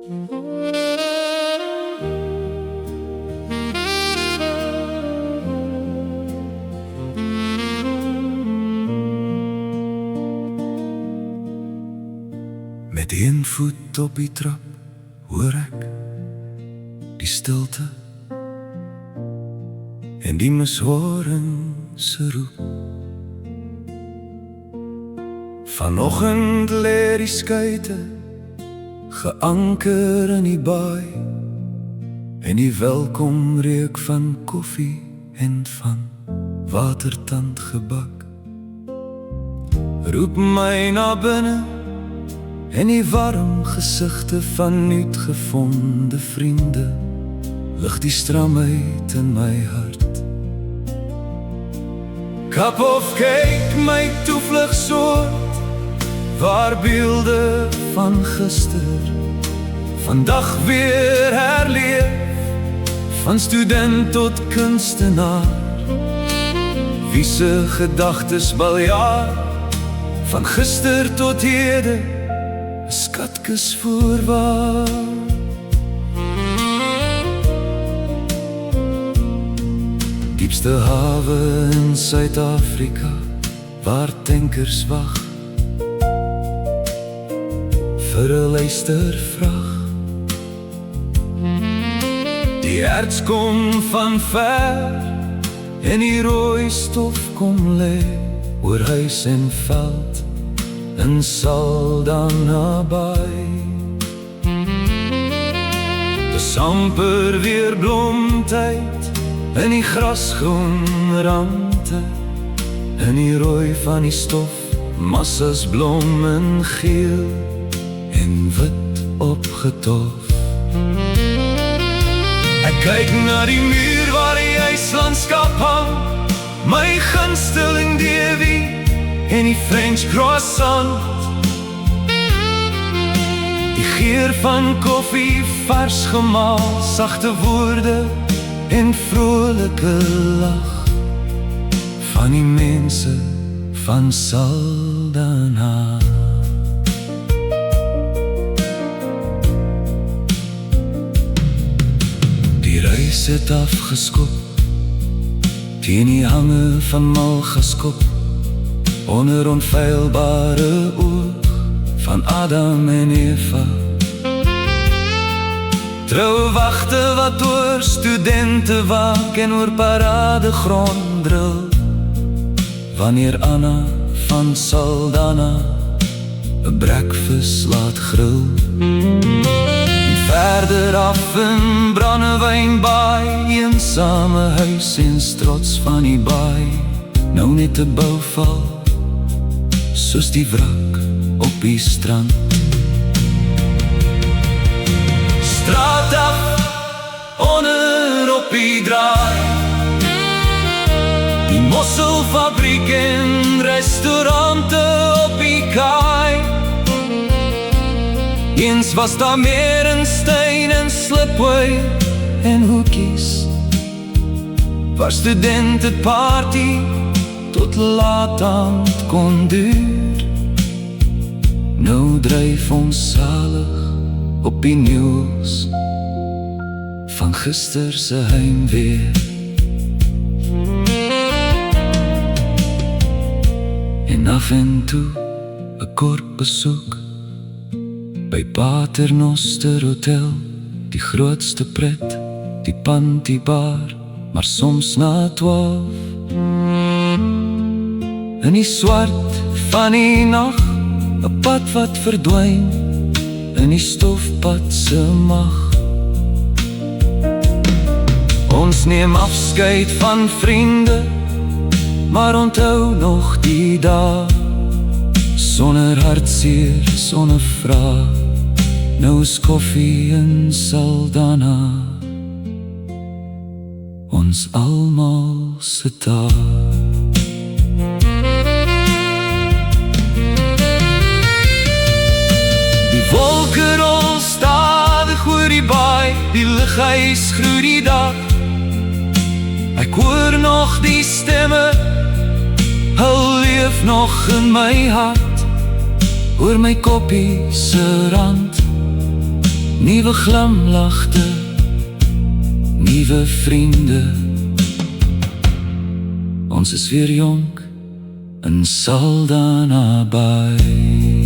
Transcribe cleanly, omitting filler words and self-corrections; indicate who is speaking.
Speaker 1: Met een voet op die trap hoor ek die stilte en die mishoring se roep. Vanoggend lê die skuite geanker in die baai en die welkom reuk van koffie en van watertandgebak roep my na binne. En die warm gesigte van nuutgevonde vriende lig die stramheid in my hart. Cup of cake, my toevlugsoort, waar beelde van gister vandag weer herleef, van student tot kunstenaar, wie se gedagtes baljaar, van gister tot hede, skatkis voorwaar. Diepste hawe in Suid-Afrika, waar tankers wag vir 'n luistervraag. Die erts kom van ver en die rooi stof kom lê oor huis en veld in Saldanha Bay. Dis amper weer blomtyd in die grasgroen rande, in die rooi van die stof, massas blom in geel en wit opgetof. Ek kyk na die muur waar die yslandskap hang, my gunsteling Davie en die French croissant. Die geur van koffie vars gemaal, sagte woorde en vrolike lach van die mense van Saldanha. Die reis het afgeskop teen die hange van Malgaskop, onder onfeilbare oog van Adam en Eva. Trouwe wagte wat oor studente waak en oor paradegrond dril, wanneer Anna van Saldanha 'n breakfast laat grill. En verder af in Brandewynbaai, eensame huis en trots van die baai, nou net 'n bouval soos die wrak op die strand. Straat af, onder op die draai, die mosselfabriek en restaurante op die kaai. Eens was daar meer in Stein en Slipway en hoekies, waar student het party tot laat aand kon duur. Nou dryf ons salig op die nieuws van gister se heimwee. En af en toe 'n kort besoek by Paternoster Hotel, die grootste pret, die pantybar, maar soms na 12. In die swart van die nag, 'n pad wat verdwyn in die stofpad se mag. Ons neem afskeid van vriende, maar onthou nog die dae, sonder hartseer, sonder vraag. Nou is koffie in Saldanha ons almal se taak. Die wolke rol stadig oor die baai, die lighuis groei die dag. Ek hoor nog die stemme, hulle leef nog in my hart, oor my koppie se rand. Nuwe glimlagte, nuwe vriende. Ons is weer jonk en sal daarna by.